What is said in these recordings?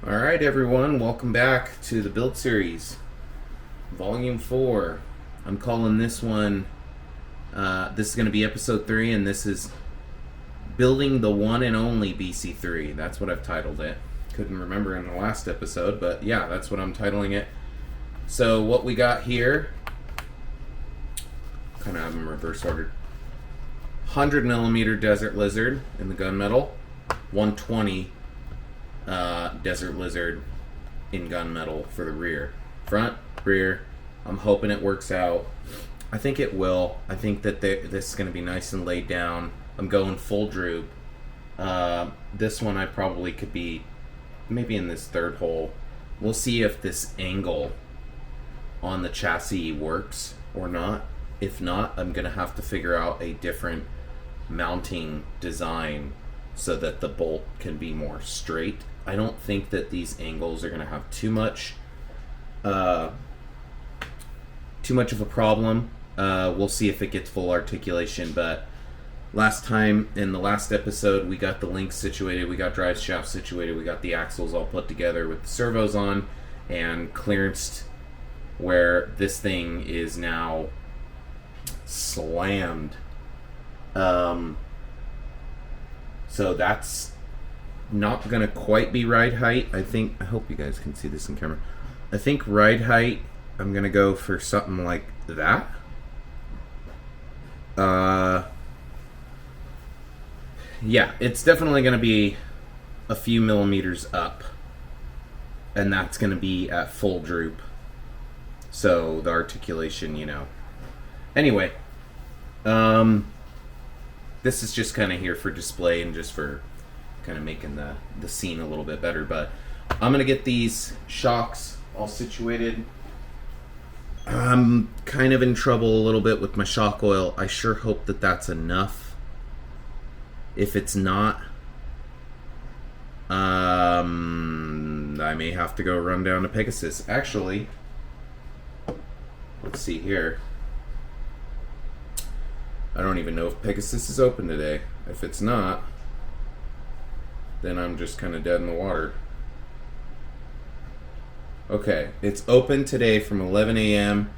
Alright everyone, welcome back to the build series, volume 4. I'm calling this one, this is going to be episode 3, and this is building the one and only BC3. That's what I've titled it. Couldn't remember in the last episode, but yeah, that's what I'm titling it. So what we got here, kind of have them reverse ordered. 100mm Desert Lizard in the gunmetal, 120 Desert Lizard in gunmetal for the rear. Front, rear, I'm hoping it works out. I think it will. I think that this is going to be nice and laid down. I'm going full droop. This one I probably could be maybe in this third hole. We'll see if this angle on the chassis works or not. If not, I'm going to have to figure out a different mounting design so that the bolt can be more straight. I don't think that these angles are going to have too much of a problem. We'll see if it gets full articulation, but last time in the last episode we got the links situated, we got drive shaft situated, we got the axles all put together with the servos on and clearanced, where this thing is now slammed. So that's not gonna quite be ride height. I hope you guys can see this in camera. I think ride height, I'm gonna go for something like that. Yeah, it's definitely gonna be a few millimeters up, and that's gonna be at full droop. So the articulation, Anyway, this is just kind of here for display and just for kind of making the scene a little bit better. But I'm gonna get these shocks all situated. I'm kind of in trouble a little bit with my shock oil. I sure hope that that's enough. If it's not, I may have to go run down to Pegasus. Actually, let's see here. I don't even know if Pegasus is open today. If it's not, then I'm just kind of dead in the water. Okay, it's open today from 11 a.m.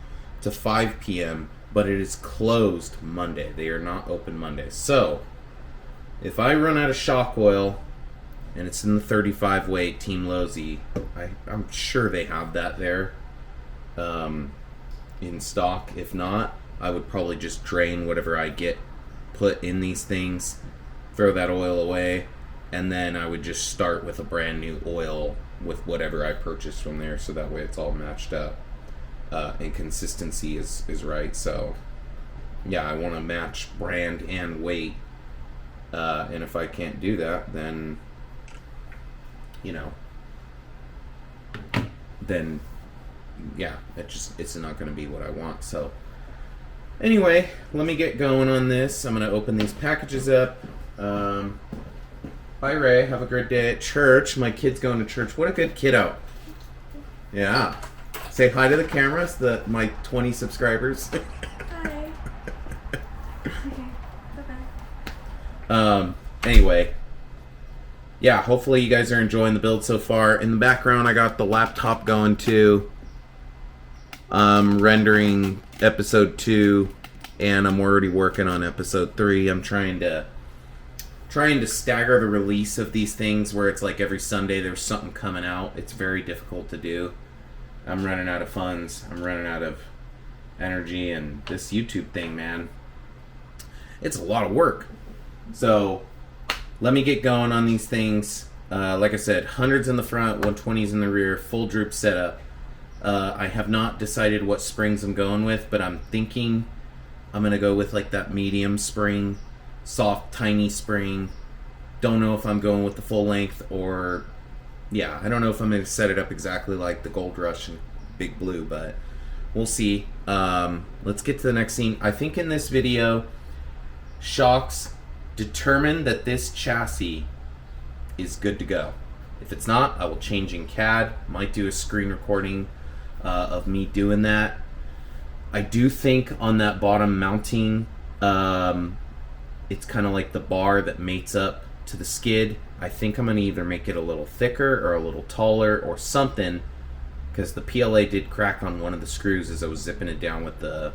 to 5 p.m., but it is closed Monday. They are not open Monday. So, if I run out of shock oil, and it's in the 35 weight Team Lozy, I'm sure they have that there in stock. If not, I would probably just drain whatever I get put in these things, throw that oil away, and then I would just start with a brand new oil with whatever I purchased from there, so that way it's all matched up and consistency is right. So yeah, I want to match brand and weight, and if I can't do that, then yeah, it's not going to be what I want. So anyway, let me get going on this. I'm going to open these packages up. Hi Ray, have a great day at church. My kid's going to church. What a good kiddo. Yeah. Say hi to the cameras, my 20 subscribers. Hi. Okay, bye-bye. Anyway. Yeah, hopefully you guys are enjoying the build so far. In the background, I got the laptop going too. Rendering episode 2, and I'm already working on episode 3. I'm trying to stagger the release of these things where it's like every Sunday there's something coming out. It's very difficult to do. I'm running out of funds. I'm running out of energy, and this YouTube thing, man, it's a lot of work. So let me get going on these things. Like I said, 100s in the front, 120s in the rear, full droop setup. I have not decided what springs I'm going with, but I'm thinking I'm going to go with like that medium spring, soft, tiny spring. Don't know if I'm going with the full length or, yeah, I don't know if I'm going to set it up exactly like the Gold Rush and Big Blue, but we'll see. Let's get to the next scene. I think in this video, shocks determine that this chassis is good to go. If it's not, I will change in CAD. Might do a screen recording of me doing that. I do think on that bottom mounting, it's kind of like the bar that mates up to the skid. I think I'm going to either make it a little thicker or a little taller or something, because the PLA did crack on one of the screws as I was zipping it down with the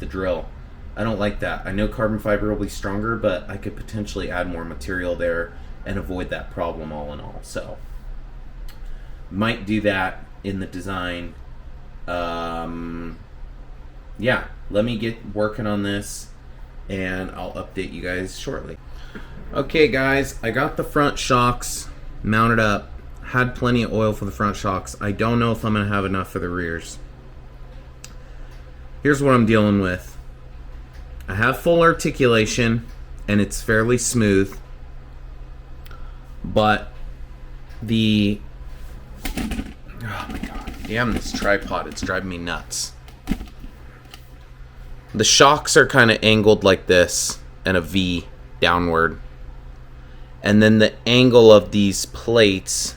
drill. I don't like that. I know carbon fiber will be stronger, but I could potentially add more material there and avoid that problem all in all. So might do that in the design. Yeah, let me get working on this and I'll update you guys shortly. Okay guys, I got the front shocks mounted up. Had plenty of oil for the front shocks. I don't know if I'm going to have enough for the rears. Here's what I'm dealing with. I have full articulation and it's fairly smooth, but the, oh my god, damn this tripod, it's driving me nuts. The shocks are kind of angled like this and a V downward, and then the angle of these plates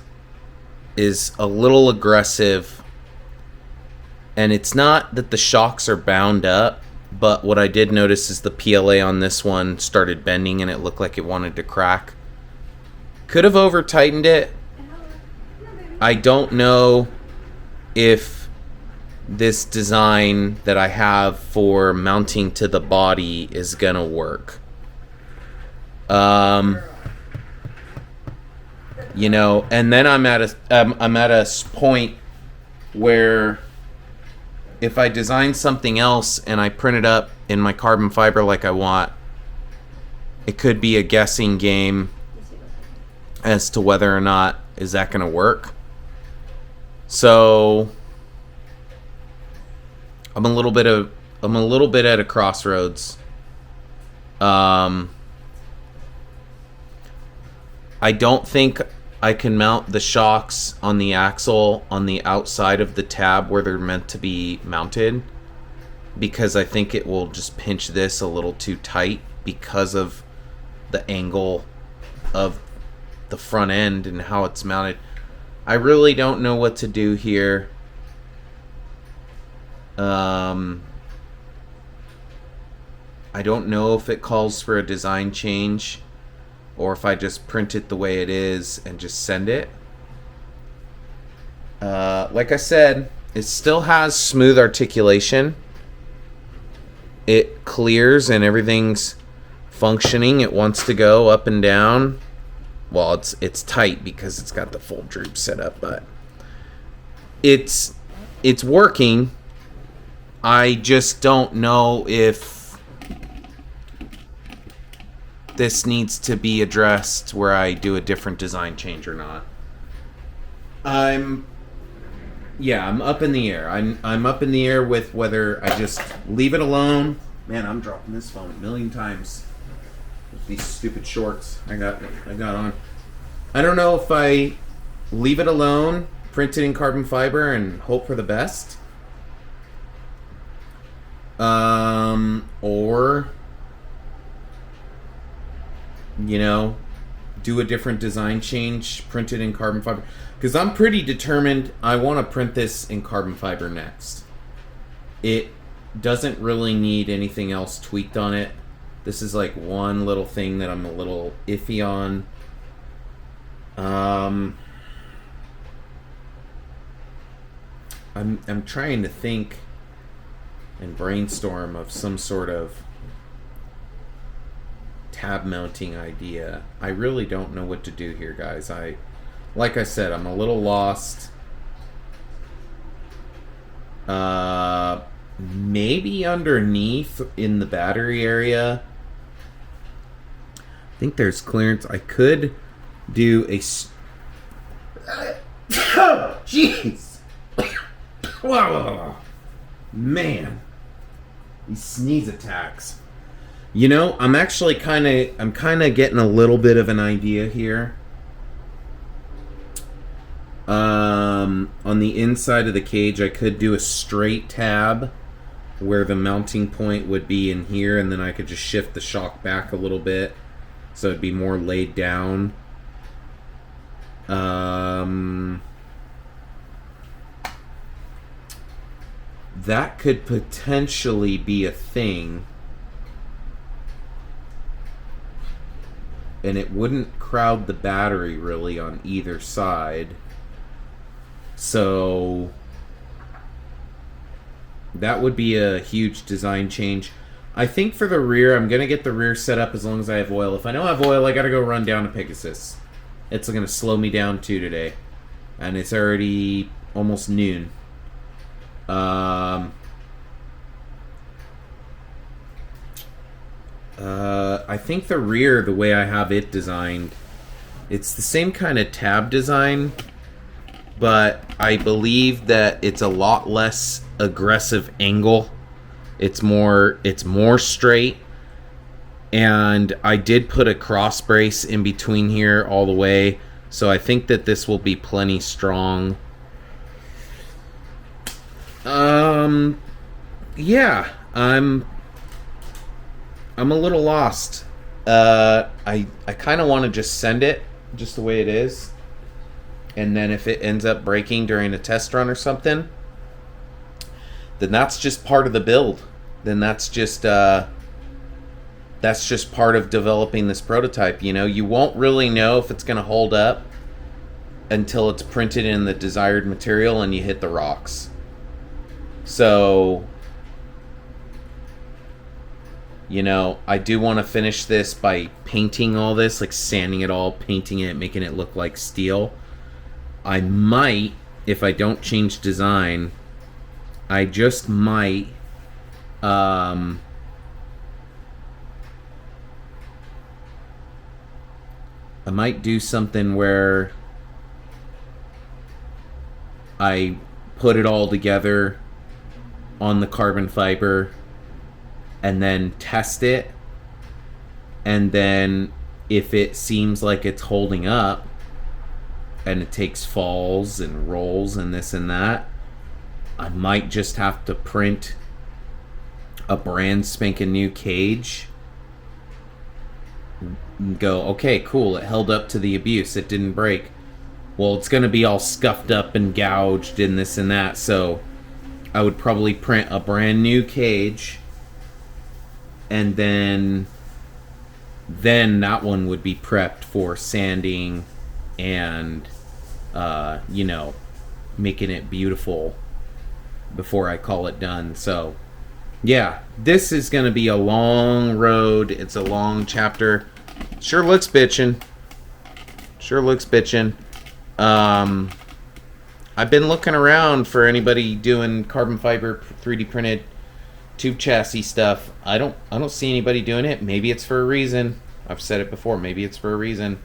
is a little aggressive, and it's not that the shocks are bound up, but what I did notice is the PLA on this one started bending and it looked like it wanted to crack. Could have over tightened it. I don't know if this design that I have for mounting to the body is gonna work. You know, and then I'm at a point where if I design something else and I print it up in my carbon fiber like I want, it could be a guessing game as to whether or not is that going to work. So I'm a little bit at a crossroads. I don't think I can mount the shocks on the axle on the outside of the tab where they're meant to be mounted, because I think it will just pinch this a little too tight because of the angle of the front end and how it's mounted. I really don't know what to do here. I don't know if it calls for a design change or if I just print it the way it is and just send it. Like I said, it still has smooth articulation. It clears and everything's functioning. It wants to go up and down. Well, it's tight because it's got the full droop set up, but it's working. I just don't know if this needs to be addressed where I do a different design change or not. I'm up in the air. I'm up in the air with whether I just leave it alone. Man, I'm dropping this phone a million times with these stupid shorts I got on. I don't know if I leave it alone, print it in carbon fiber, and hope for the best. Or do a different design change, print it in carbon fiber. Because I'm pretty determined I want to print this in carbon fiber next. It doesn't really need anything else tweaked on it. This is like one little thing that I'm a little iffy on. I'm trying to think and brainstorm of some sort of tab mounting idea. I really don't know what to do here, guys. Like I said, I'm a little lost. Maybe underneath in the battery area. I think there's clearance. I could do a... Oh, jeez! Wow. Man. These sneeze attacks. I'm actually kind of getting a little bit of an idea here. On the inside of the cage, I could do a straight tab where the mounting point would be in here, and then I could just shift the shock back a little bit so it'd be more laid down. That could potentially be a thing. and it wouldn't crowd the battery really on either side. So that would be a huge design change. I think for the rear, I'm going to get the rear set up as long as I have oil. If I don't have oil, I got to go run down to Pegasus. It's going to slow me down too today. And it's already almost noon. I think the rear, the way I have it designed, it's the same kind of tab design, but I believe that it's a lot less aggressive angle. It's more straight, and I did put a cross brace in between here all the way, so I think that this will be plenty strong. Yeah, I'm a little lost. I kind of want to just send it just the way it is, and then if it ends up breaking during a test run or something, then that's just part of the build. Then that's just part of developing this prototype. You know, you won't really know if it's going to hold up until it's printed in the desired material and you hit the rocks. So, you know, I do want to finish this by painting all this, like sanding it all, painting it, making it look like steel. I might, if I don't change design, I just might I might do something where I put it all together on the carbon fiber and then test it, and then if it seems like it's holding up and it takes falls and rolls and this and that, I might just have to print a brand spanking new cage and go, okay, cool, it held up to the abuse, it didn't break. Well, it's going to be all scuffed up and gouged and this and that, so I would probably print a brand new cage, and then that one would be prepped for sanding and you know, making it beautiful before I call it done. So yeah, this is going to be a long road. It's a long chapter. Sure looks bitchin'. I've been looking around for anybody doing carbon fiber 3D printed tube chassis stuff. I don't see anybody doing it. Maybe it's for a reason. I've said it before. Maybe it's for a reason.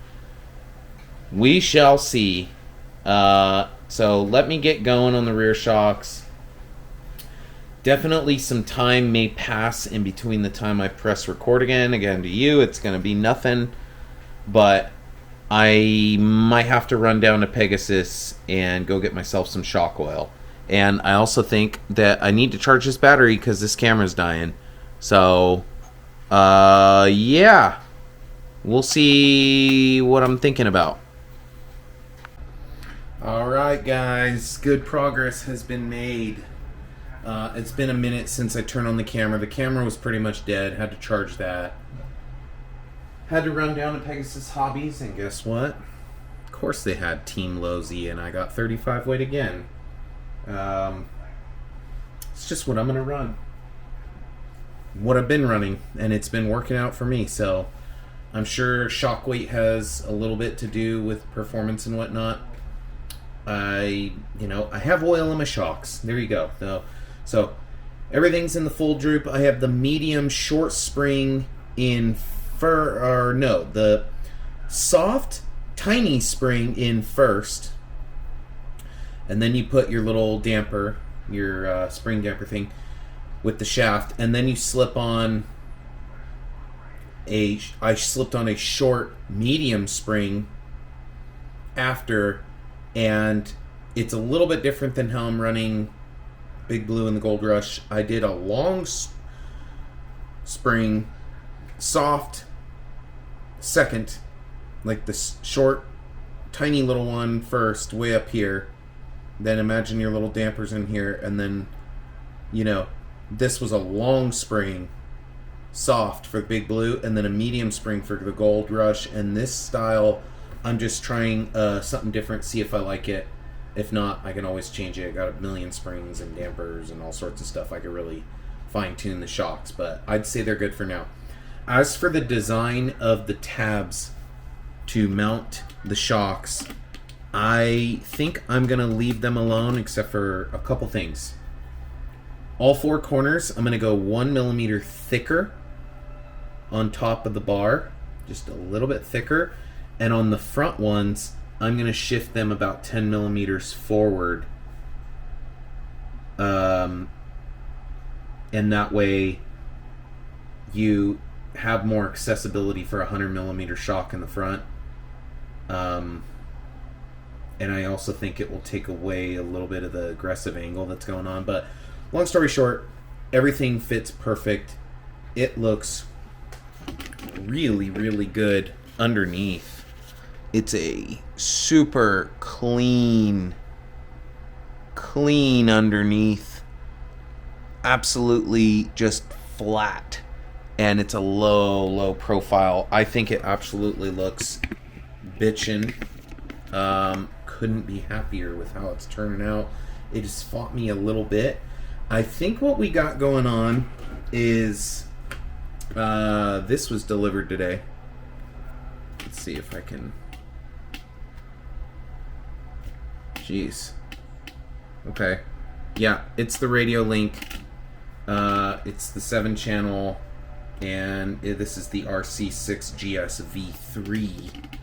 We shall see. So let me get going on the rear shocks. Definitely some time may pass in between the time I press record again. Again, to you, it's going to be nothing. But I might have to run down to Pegasus and go get myself some shock oil. And I also think that I need to charge this battery because this camera's dying. So, yeah. We'll see what I'm thinking about. Alright, guys. Good progress has been made. It's been a minute since I turned on the camera. The camera was pretty much dead. Had to charge that. Had to run down to Pegasus Hobbies, and guess what? Of course they had Team Losey, and I got 35 weight again. It's just what I'm going to run. What I've been running, and it's been working out for me, so I'm sure shock weight has a little bit to do with performance and whatnot. I have oil in my shocks. There you go. So everything's in the full droop. I have the medium short spring in the soft tiny spring in first, and then you put your little damper, your spring damper thing with the shaft, and then you slip on I slipped on a short medium spring after, and it's a little bit different than how I'm running Big Blue and the Gold Rush. I did a long spring, soft second, like the short tiny little one first, way up here, then imagine your little dampers in here, and then this was a long spring, soft for the Big Blue, and then a medium spring for the Gold Rush. And this style, I'm just trying something different, see if I like it. If not, I can always change it. I got a million springs and dampers and all sorts of stuff. I could really fine-tune the shocks, but I'd say they're good for now. As for the design of the tabs to mount the shocks, I think I'm going to leave them alone except for a couple things. All four corners, I'm going to go 1 millimeter thicker on top of the bar, just a little bit thicker. And on the front ones, I'm going to shift them about 10 millimeters forward. And that way you have more accessibility for a 100 millimeter shock in the front. And I also think it will take away a little bit of the aggressive angle that's going on. But long story short, everything fits perfect. It looks really, really good underneath. It's a super clean underneath. Absolutely just flat. And it's a low profile. I think it absolutely looks bitchin'. Couldn't be happier with how it's turning out. It just fought me a little bit. I think what we got going on is this was delivered today. Let's see if I can. Jeez. Okay. Yeah, it's the radio link. It's the 7-channel, and this is the RC6GS V3.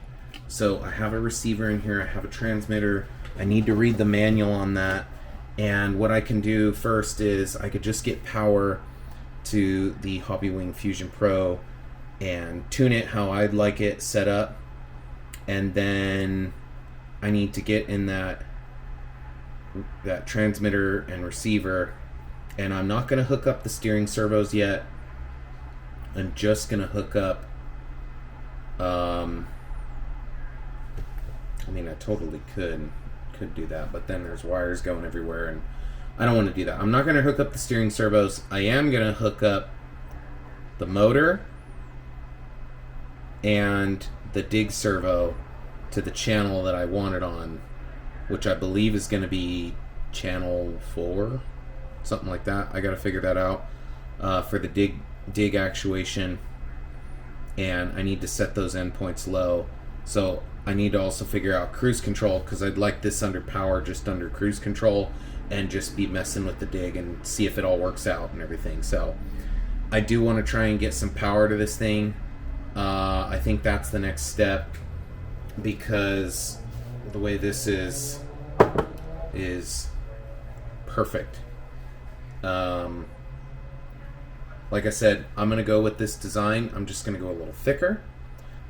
So I have a receiver in here. I have a transmitter. I need to read the manual on that. And what I can do first is I could just get power to the Hobbywing Fusion Pro and tune it how I'd like it set up. And then I need to get in that transmitter and receiver, and I'm not going to hook up the steering servos yet. I'm just going to hook up I mean, I totally could do that, but then there's wires going everywhere, and I don't want to do that. I'm not going to hook up the steering servos. I am going to hook up the motor and the dig servo to the channel that I want it on, which I believe is going to be channel 4, something like that. I got to figure that out for the dig actuation, and I need to set those endpoints low. So I need to also figure out cruise control, because I'd like this under power, just under cruise control, and just be messing with the dig and see if it all works out and everything. So I do want to try and get some power to this thing. I think that's the next step, because the way this is perfect. Like I said, I'm going to go with this design. I'm just going to go a little thicker.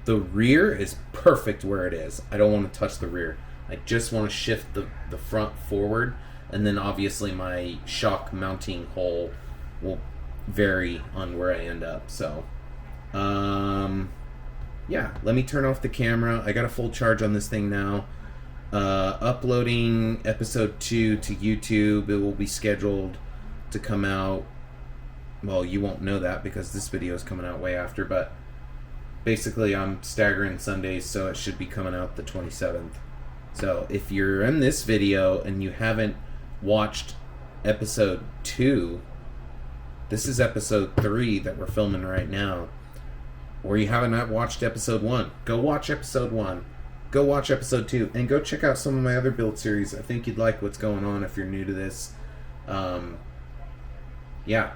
The rear is perfect where it is. I don't want to touch the rear. I just want to shift the front forward, and then obviously my shock mounting hole will vary on where I end up. So yeah, let me turn off the camera. I got a full charge on this thing now. Uploading episode 2 to YouTube. It will be scheduled to come out, well, you won't know that because this video is coming out way after, but basically I'm staggering Sundays, so it should be coming out the 27th. So if you're in this video and you haven't watched episode 2, this is episode 3 that we're filming right now, or you haven't watched episode 1, go watch episode 1. Go watch episode 2, and go check out some of my other build series. I think you'd like what's going on if you're new to this. Yeah.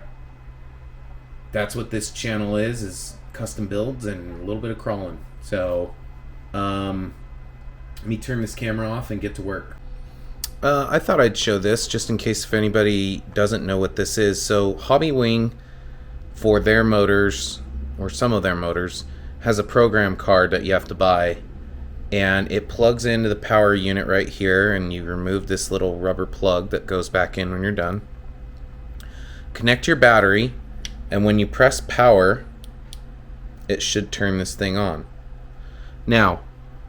That's what this channel is custom builds and a little bit of crawling. So, let me turn this camera off and get to work. I thought I'd show this just in case if anybody doesn't know what this is. So, Hobbywing, for their motors, or some of their motors, has a program card that you have to buy. And it plugs into the power unit right here, and you remove this little rubber plug that goes back in when you're done. Connect your battery, and when you press power, it should turn this thing on. Now,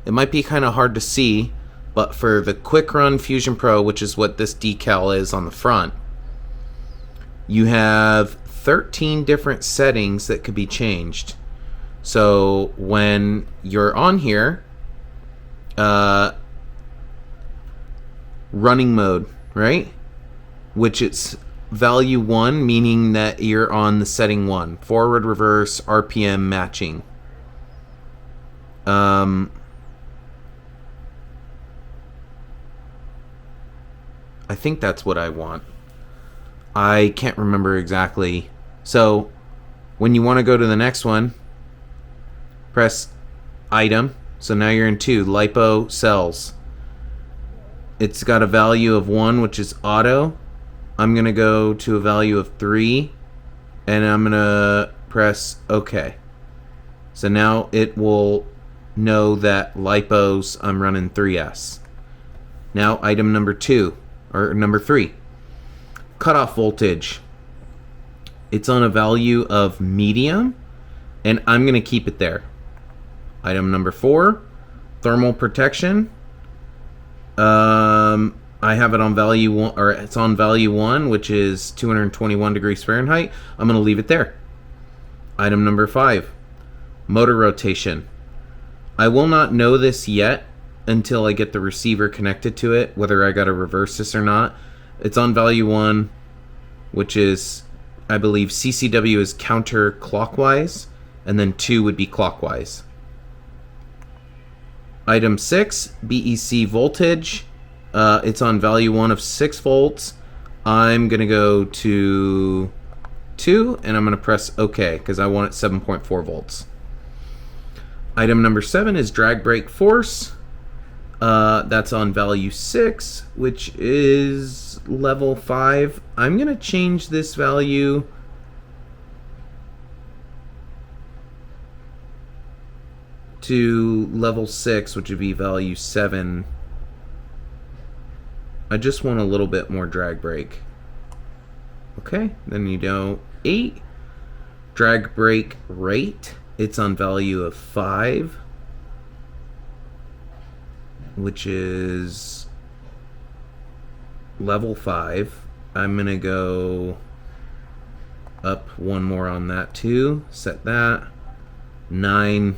it might be kind of hard to see, but for the Quick Run Fusion Pro, which is what this decal is on the front, you have 13 different settings that could be changed. So when you're on here, running mode, right? Which it's value 1, meaning that you're on the setting 1. Forward, reverse, RPM matching. I think that's what I want. I can't remember exactly. So when you want to go to the next one, press item. So now you're in 2, lipo cells. It's got a value of 1, which is auto. I'm going to go to a value of 3, and I'm going to press OK. So now it will know that lipos, I'm running 3S. Now item number 2, or number 3, cutoff voltage. It's on a value of medium, and I'm going to keep it there. Item number 4, thermal protection. I have it on value 1, or it's on value 1, which is 221 degrees Fahrenheit. I'm going to leave it there. Item number 5, motor rotation. I will not know this yet until I get the receiver connected to it, whether I got to reverse this or not. It's on value 1, which is, I believe, CCW is counterclockwise, and then 2 would be clockwise. Item 6, BEC voltage. It's on value 1 of 6 volts. I'm going to go to 2, and I'm going to press OK, because I want it 7.4 volts. Item number 7 is drag brake force. That's on value 6, which is level 5. I'm going to change this value to level 6, which would be value 7. I just want a little bit more drag brake. Okay, then you go 8. Drag brake rate. It's on value of 5, which is level 5. I'm going to go up 1 more on that too. Set that. 9.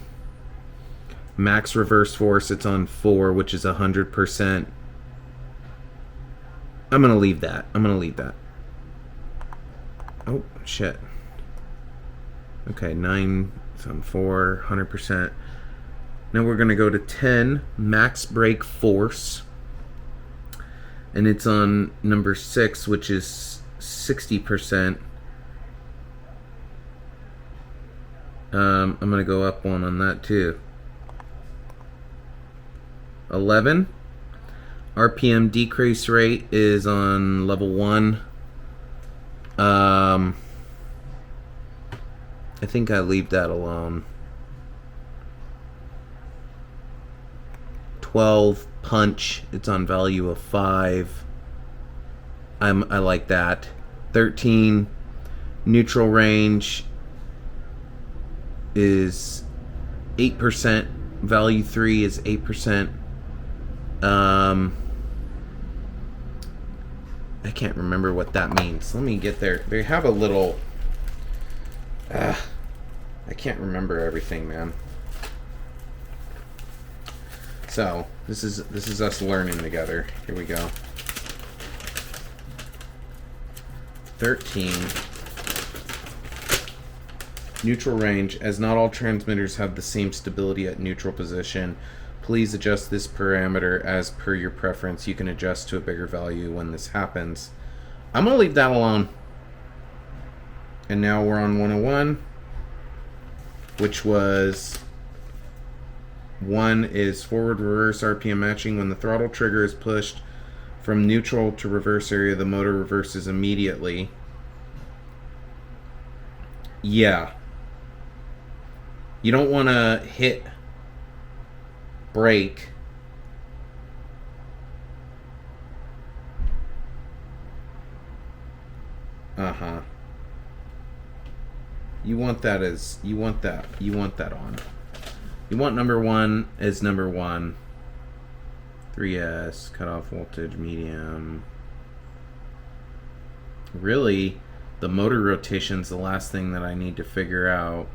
Max reverse force, it's on 4, which is 100%. I'm going to leave that. Oh, shit. Okay, 9, it's on 4, 100%. Now we're going to go to 10, max brake force. And it's on number 6, which is 60%. I'm going to go up 1 on that too. 11. RPM decrease rate is on level 1. I think I leave that alone. 12. Punch, it's on value of 5. I like that. 13. Neutral range is 8%. Value 3 is 8%. I can't remember what that means. Let me get there. They have a little... I can't remember everything, man. So, this is us learning together. Here we go. 13. Neutral range. As not all transmitters have the same stability at neutral position, please adjust this parameter as per your preference. You can adjust to a bigger value when this happens. I'm going to leave that alone. And now we're on 101, which was 1 is forward reverse RPM matching. When the throttle trigger is pushed from neutral to reverse area, the motor reverses immediately. Yeah. You don't want to hit brake you want that on. You want number 1 as number 1. 3S, cutoff voltage, medium. Really, The motor rotation's the last thing that I need to figure out.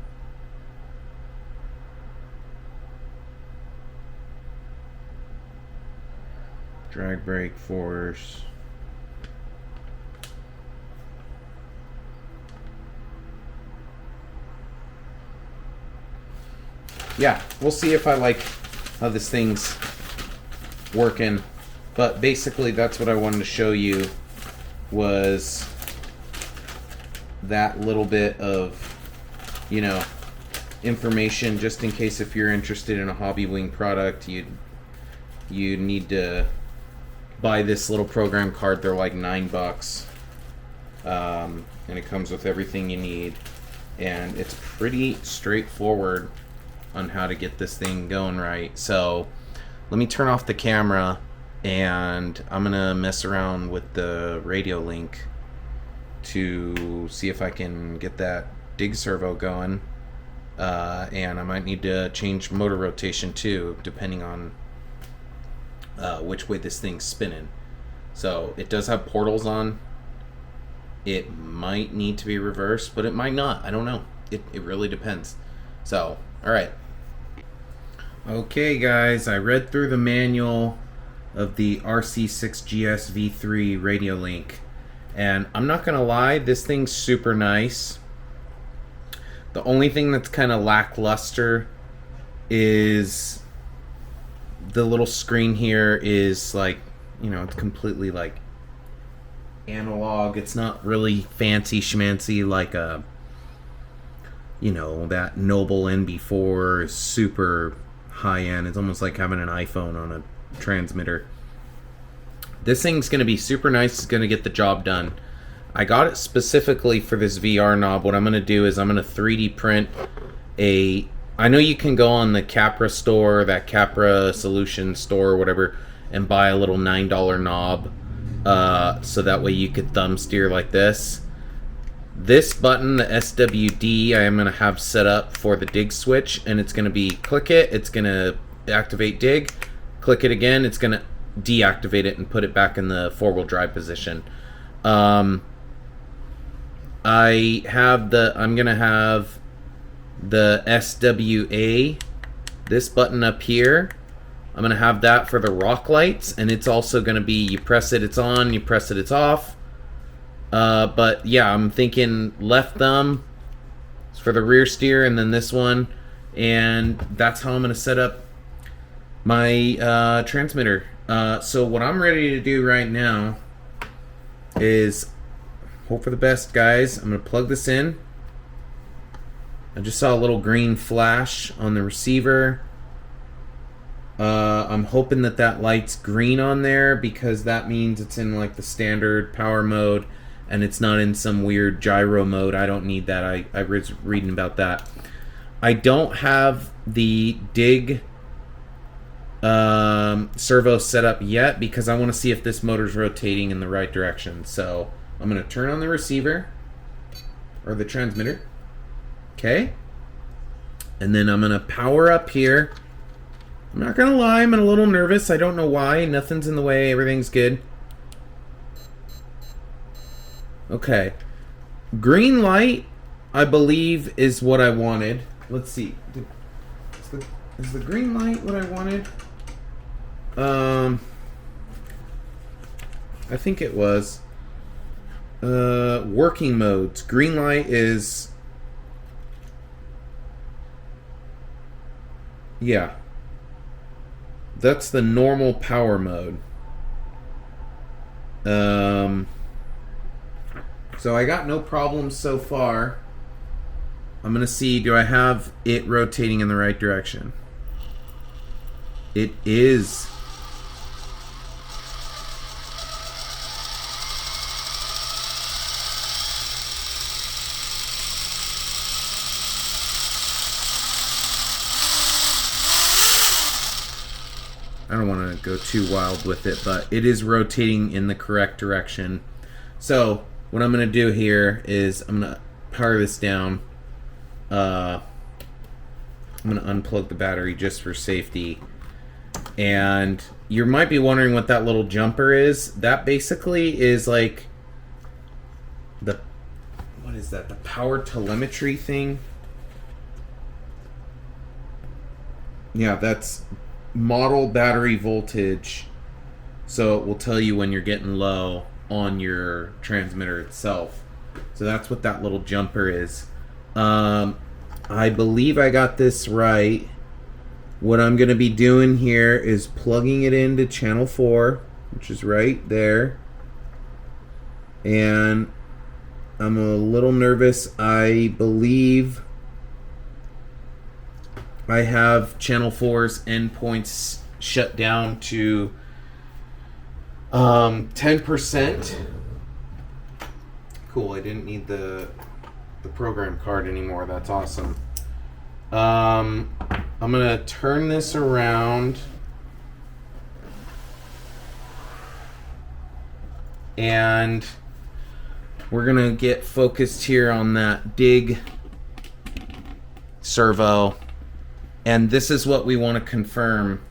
Drag brake force. Yeah, we'll see if I like how this thing's working. But basically that's what I wanted to show you, was that little bit of, you know, information, just in case if you're interested in a hobby wing product, you need to buy this little program card. They're like $9, and it comes with everything you need, and it's pretty straightforward on how to get this thing going right. So let me turn off the camera, and I'm gonna mess around with the radio link to see if I can get that dig servo going, and I might need to change motor rotation too, depending on which way this thing's spinning. So it does have portals on. It might need to be reversed, but it might not. I don't know. It really depends. So, alright. Okay guys, I read through the manual of the RC6GS V3 radio link, and I'm not gonna lie, this thing's super nice. The only thing that's kind of lackluster is the little screen here is like, you know, it's completely like analog. It's not really fancy schmancy like a, you know, that Noble NB4 is super high end. It's almost like having an iPhone on a transmitter. This thing's going to be super nice. It's going to get the job done. I got it specifically for this VR knob. What I'm going to do is I'm going to 3D print a... I know you can go on the Capra store, that Capra Solution store or whatever, and buy a little $9 knob, so that way you could thumb steer like this. This button, the SWD, I am going to have set up for the dig switch, and it's going to be click it, it's going to activate dig, click it again, it's going to deactivate it and put it back in the four-wheel drive position. I'm going to have the SWA, this button up here, I'm going to have that for the rock lights, and it's also going to be, you press it, it's on, you press it, it's off. But yeah, I'm thinking left thumb is for the rear steer, and then this one, and that's how I'm going to set up my transmitter. So what I'm ready to do right now is hope for the best, guys. I'm going to plug this in. I just saw a little green flash on the receiver. I'm hoping that that light's green on there, because that means it's in like the standard power mode and it's not in some weird gyro mode. I don't need that. I was reading about that. I don't have the dig servo set up yet, because I want to see if this motor's rotating in the right direction. So I'm going to turn on the receiver, or the transmitter. Okay. And then I'm going to power up here. I'm not going to lie, I'm a little nervous. I don't know why. Nothing's in the way. Everything's good. Okay. Green light, I believe, is what I wanted. Let's see. Is the green light what I wanted? I think it was. Working modes. Green light is... Yeah. That's the normal power mode. So I got no problems so far. I'm gonna see, do I have it rotating in the right direction? It is. I don't want to go too wild with it, but it is rotating in the correct direction. So what I'm going to do here is I'm going to power this down. I'm going to unplug the battery just for safety. And you might be wondering what that little jumper is. That basically is like the is that? The power telemetry thing? Yeah, that's model battery voltage. So it will tell you when you're getting low on your transmitter itself. So that's what that little jumper is. I believe I got this right. What I'm going to be doing here is plugging it into channel 4, which is right there. And I'm a little nervous. I believe I have channel 4's endpoints shut down to 10%. Cool, I didn't need the program card anymore. That's awesome. I'm gonna turn this around and we're gonna get focused here on that dig servo, and this is what we want to confirm.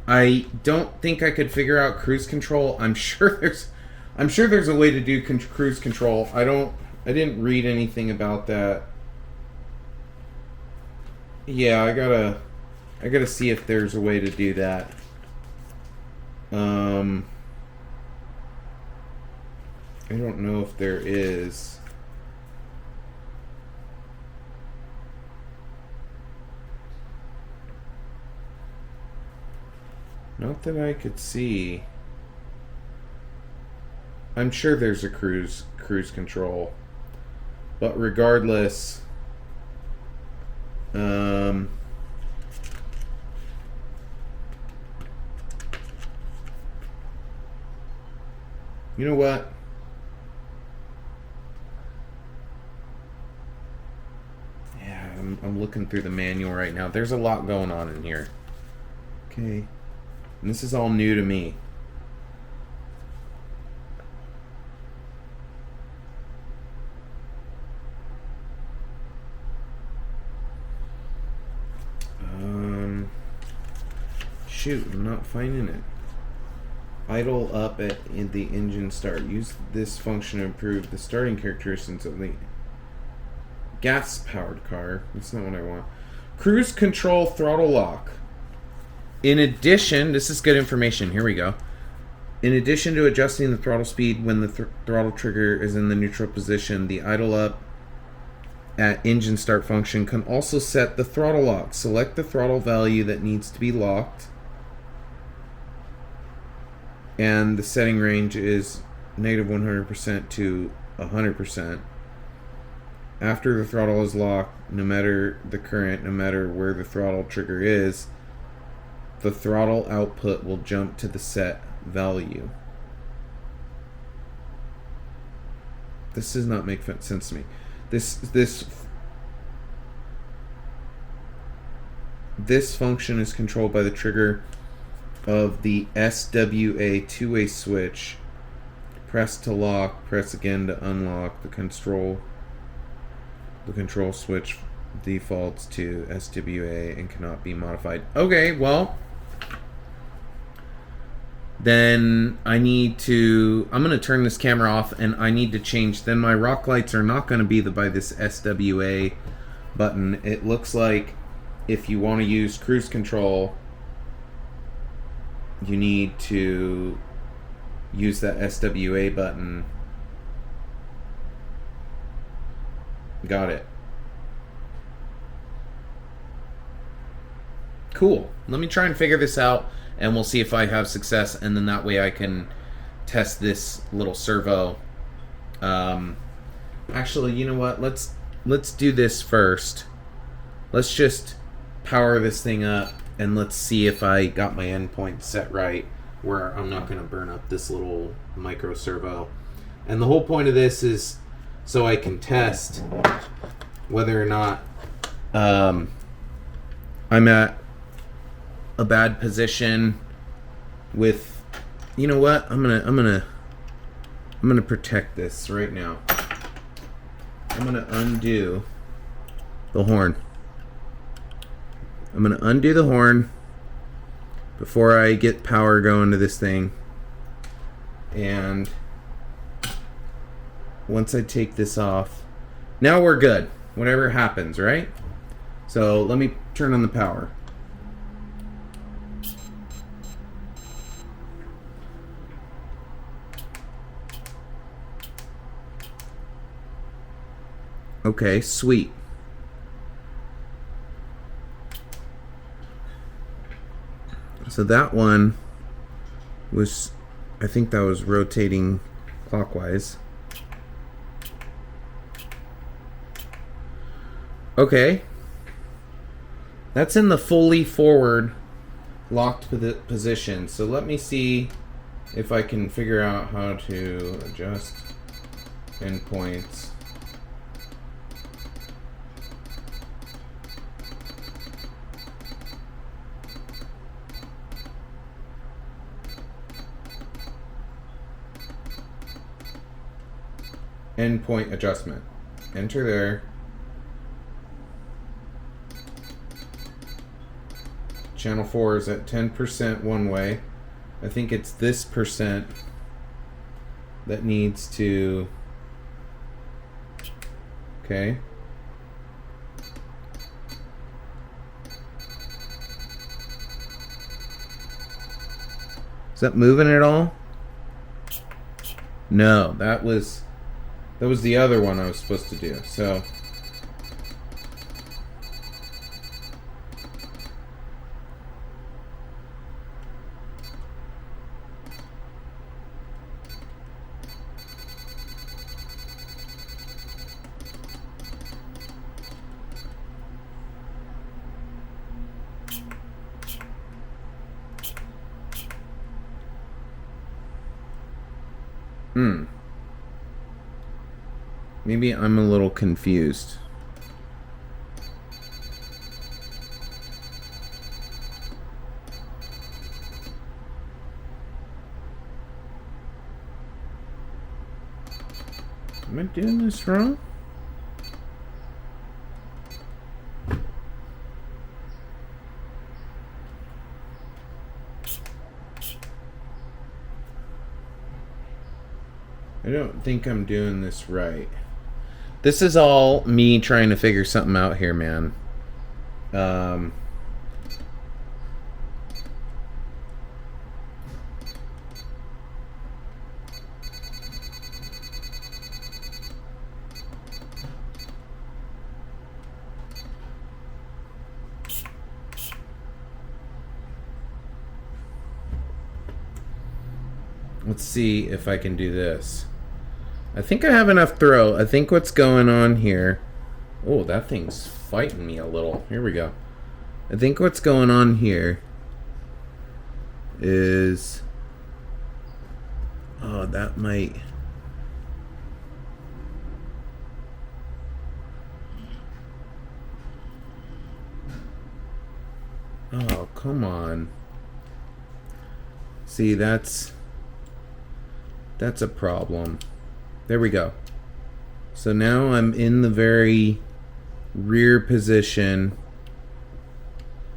I don't think I could figure out cruise control. I'm sure there's a way to do cruise control. I didn't read anything about that. Yeah, I gotta see if there's a way to do that. I don't know if there is. Not that I could see. I'm sure there's a cruise control. But regardless, you know what? Yeah, I'm looking through the manual right now. There's a lot going on in here. Okay. And this is all new to me. Shoot, I'm not finding it. Idle up in the engine start. Use this function to improve the starting characteristics of the gas-powered car. That's not what I want. Cruise control throttle lock. In addition, this is good information. Here we go. In addition to adjusting the throttle speed when the throttle trigger is in the neutral position, the idle up at engine start function can also set the throttle lock. Select the throttle value that needs to be locked. And the setting range is -100% to 100%. After the throttle is locked, no matter the current, no matter where the throttle trigger is, the throttle output will jump to the set value. This does not make sense to me. This function is controlled by the trigger of the SWA two-way switch. Press to lock, press again to unlock. The control switch defaults to SWA and cannot be modified. Okay, well, then I'm going to turn this camera off and I need to change. Then my rock lights are not going to be by this SWA button. It looks like if you want to use cruise control, you need to use that SWA button. Got it. Cool. Let me try and figure this out, and we'll see if I have success, and then that way I can test this little servo. Actually, you know what? Let's do this first. Let's just power this thing up, and let's see if I got my endpoint set right, where I'm not going to burn up this little micro servo. And the whole point of this is so I can test whether or not I'm at a bad position with, you know what? I'm gonna protect this right now. I'm gonna undo the horn. I'm gonna undo the horn before I get power going to this thing. And once I take this off, Now we're good. Whatever happens, right? So let me turn on the power. Okay, sweet. So that one was, I think that was rotating clockwise. Okay. That's in the fully forward locked position. So let me see if I can figure out how to adjust endpoints. Endpoint adjustment. Enter there. Channel 4 is at 10% one way. I think it's this percent that needs to... Okay. Is that moving at all? No, that was the other one I was supposed to do. So maybe I'm a little confused. Am I doing this wrong? I don't think I'm doing this right. This is all me trying to figure something out here, man. Let's see if I can do this. I think I have enough throw. I think what's going on here... Oh, that thing's fighting me a little. Here we go. I think what's going on here is... Oh, that might... Oh, come on. See, that's a problem. There we go. So now I'm in the very rear position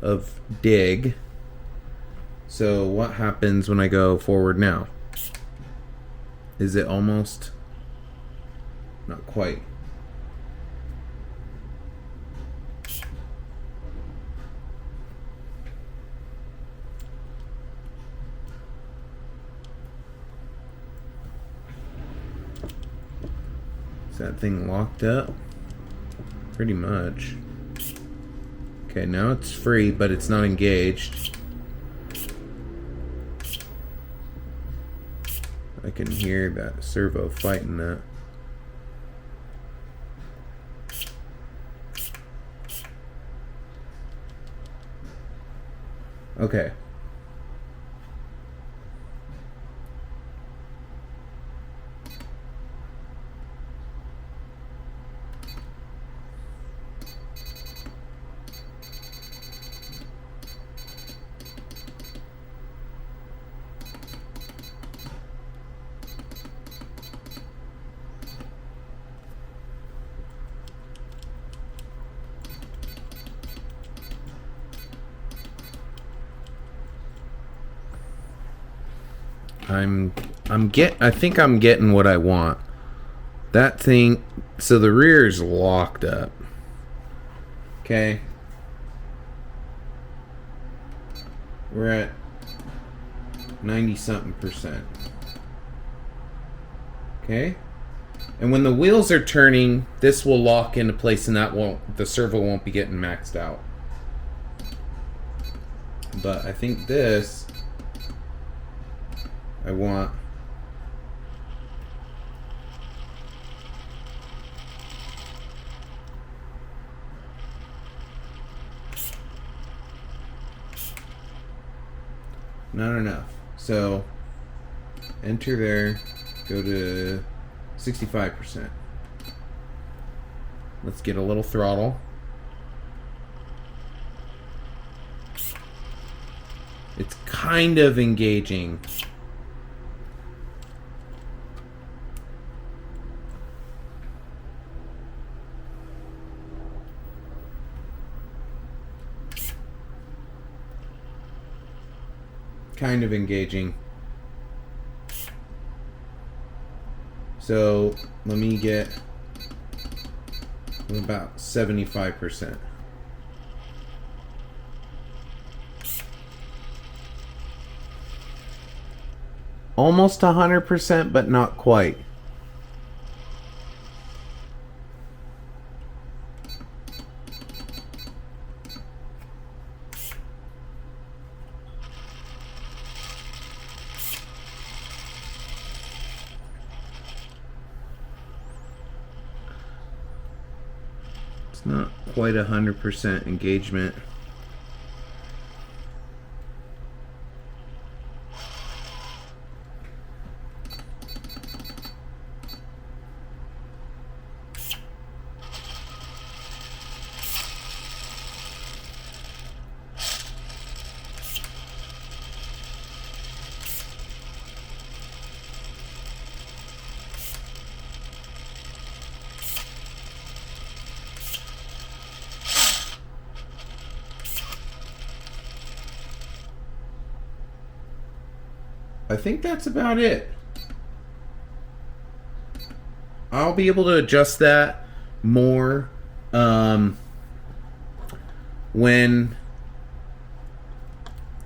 of dig. So what happens when I go forward now? Is it almost? Not quite. That thing locked up? Pretty much. Okay, now it's free, but it's not engaged. I can hear that servo fighting that. Okay. I think I'm getting what I want. That thing, So the rear is locked up. Okay. We're at 90-something%. Okay. And when the wheels are turning, this will lock into place and the servo won't be getting maxed out. But I think this, I want not enough. So enter there, go to 65%. Let's get a little throttle. It's kind of engaging. Kind of engaging. So let me get about 75%. Almost 100%, but not quite. It's not quite 100% engagement. I think that's about it. I'll be able to adjust that more when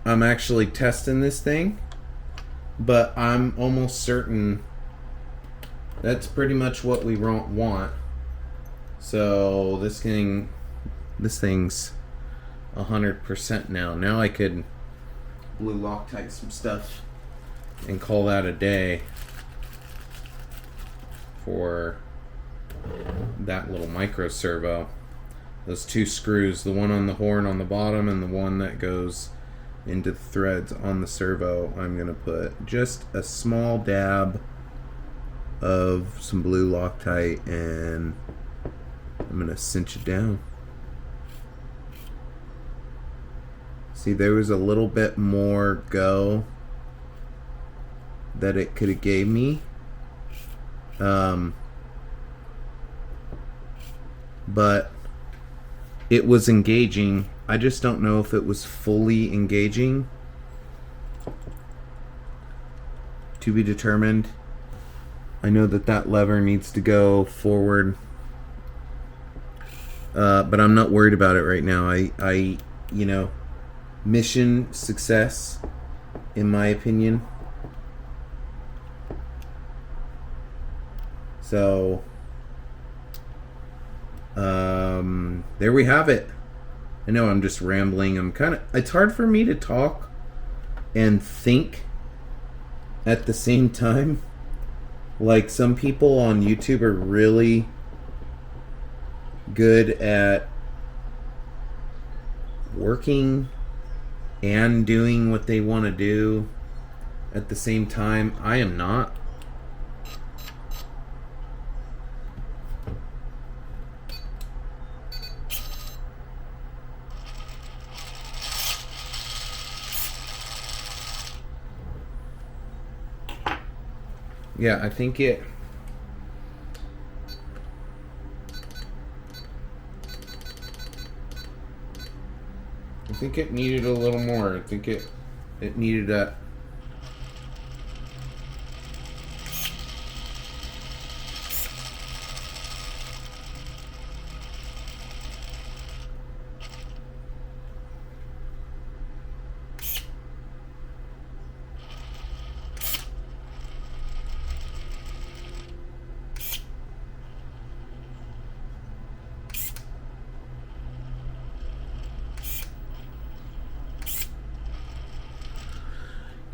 I'm actually testing this thing, but I'm almost certain that's pretty much what we want. So this thing's 100% now. Now I could blue Loctite some stuff and call that a day for that little micro servo. Those two screws, the one on the horn on the bottom and the one that goes into the threads on the servo, I'm going to put just a small dab of some blue Loctite and I'm going to cinch it down. See, there was a little bit more go that it could have gave me, but it was engaging. I just don't know if it was fully engaging. To be determined. I know that lever needs to go forward, but I'm not worried about it right now. I mission success, in my opinion. So, there we have it. I know I'm just rambling. It's hard for me to talk and think at the same time. Like, some people on YouTube are really good at working and doing what they want to do at the same time. I am not. Yeah, I think it needed a little more. I think it needed a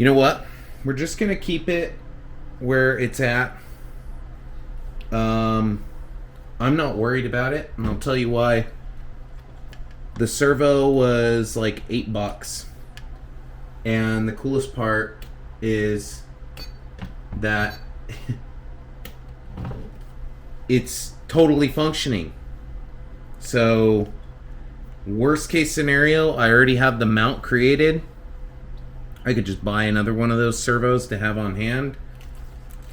You know what? We're just gonna keep it where it's at. I'm not worried about it, and I'll tell you why. The servo was like $8, and the coolest part is that it's totally functioning. So, worst case scenario, I already have the mount created. I could just buy another one of those servos to have on hand.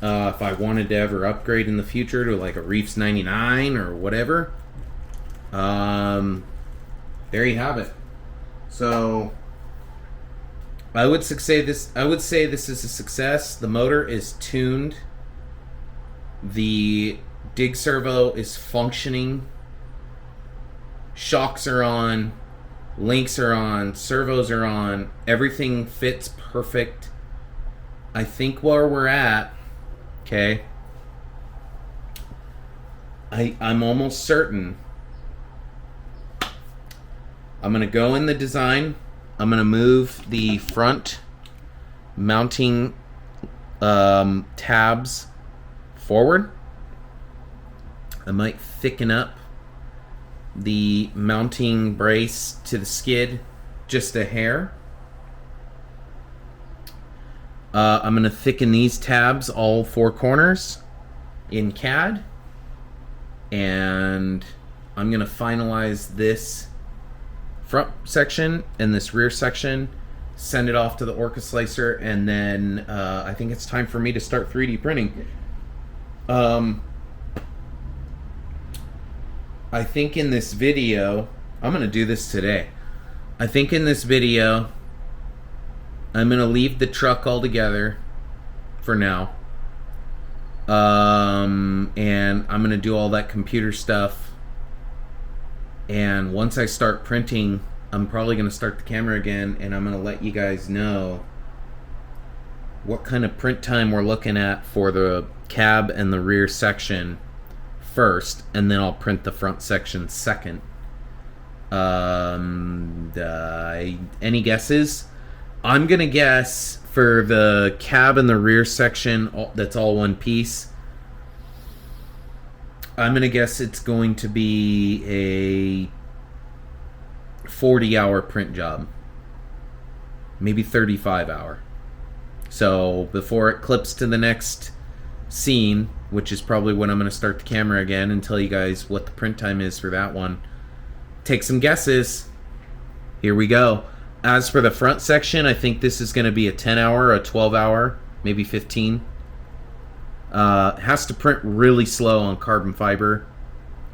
If I wanted to ever upgrade in the future to like a Reefs 99 or whatever. There you have it. So I would say this is a success. The motor is tuned. The dig servo is functioning. Shocks are on. Links are on. Servos are on. Everything fits perfect. I think where we're at, okay, I'm almost certain I'm going to go in the design. I'm going to move the front mounting tabs forward. I might thicken up the mounting brace to the skid just a hair. I'm going to thicken these tabs all four corners in CAD. And I'm going to finalize this front section and this rear section, send it off to the SORRCA slicer, and then I think it's time for me to start 3D printing. I think in this video, I'm going to do this today. I think in this video, I'm going to leave the truck altogether for now. And I'm going to do all that computer stuff. And once I start printing, I'm probably going to start the camera again, and I'm going to let you guys know what kind of print time we're looking at for the cab and the rear section first, and then I'll print the front section second. Any guesses? I'm gonna guess for the cab and the rear section, that's all one piece, I'm gonna guess it's going to be a 40-hour print job, maybe 35-hour. So before it clips to the next scene, which is probably when I'm going to start the camera again and tell you guys what the print time is for that one, take some guesses. Here we go. As for the front section, I think this is going to be a 10-hour, a 12-hour, maybe 15. Has to print really slow on carbon fiber,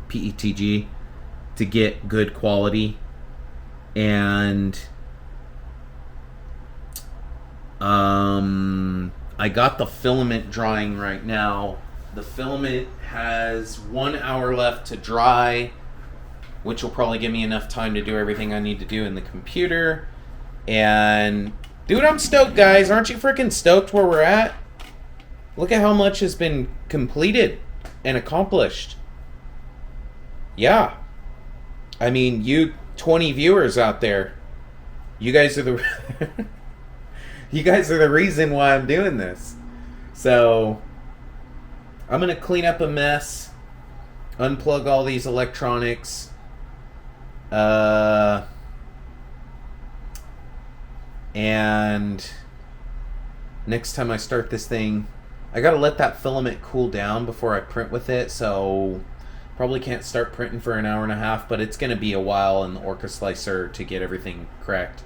PETG, to get good quality. And I got the filament drying right now. The filament has 1 hour left to dry, which will probably give me enough time to do everything I need to do in the computer. And dude, I'm stoked, guys. Aren't you freaking stoked where we're at? Look at how much has been completed and accomplished. Yeah. I mean, you 20 viewers out there, you guys are the you guys are the reason why I'm doing this. So I'm gonna clean up a mess, unplug all these electronics, and next time I start this thing, I gotta let that filament cool down before I print with it, so probably can't start printing for an hour and a half, but it's gonna be a while in the SORRCA slicer to get everything correct,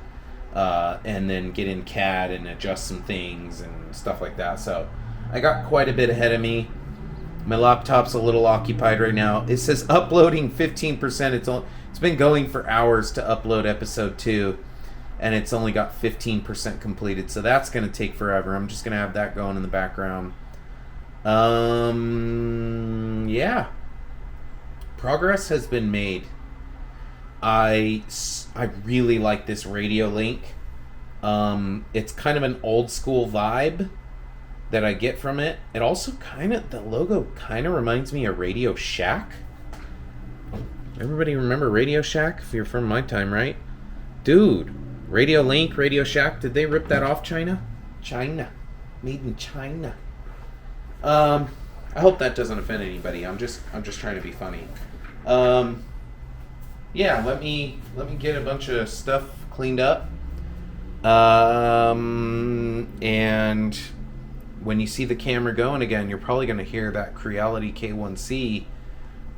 and then get in CAD and adjust some things and stuff like that. So I got quite a bit ahead of me. My laptop's a little occupied right now. It says uploading 15%. It's been going for hours to upload episode 2, and it's only got 15% completed, so that's going to take forever. I'm just going to have that going in the background. Yeah. Progress has been made. I really like this radio link. It's kind of an old school vibe that I get from it. It also the logo kind of reminds me of Radio Shack. Everybody remember Radio Shack? If you're from my time, right? Dude, Radio Link, Radio Shack, did they rip that off China? China. Made in China. I hope that doesn't offend anybody. I'm just trying to be funny. Yeah, let me get a bunch of stuff cleaned up. And when you see the camera going again, you're probably going to hear that Creality K1C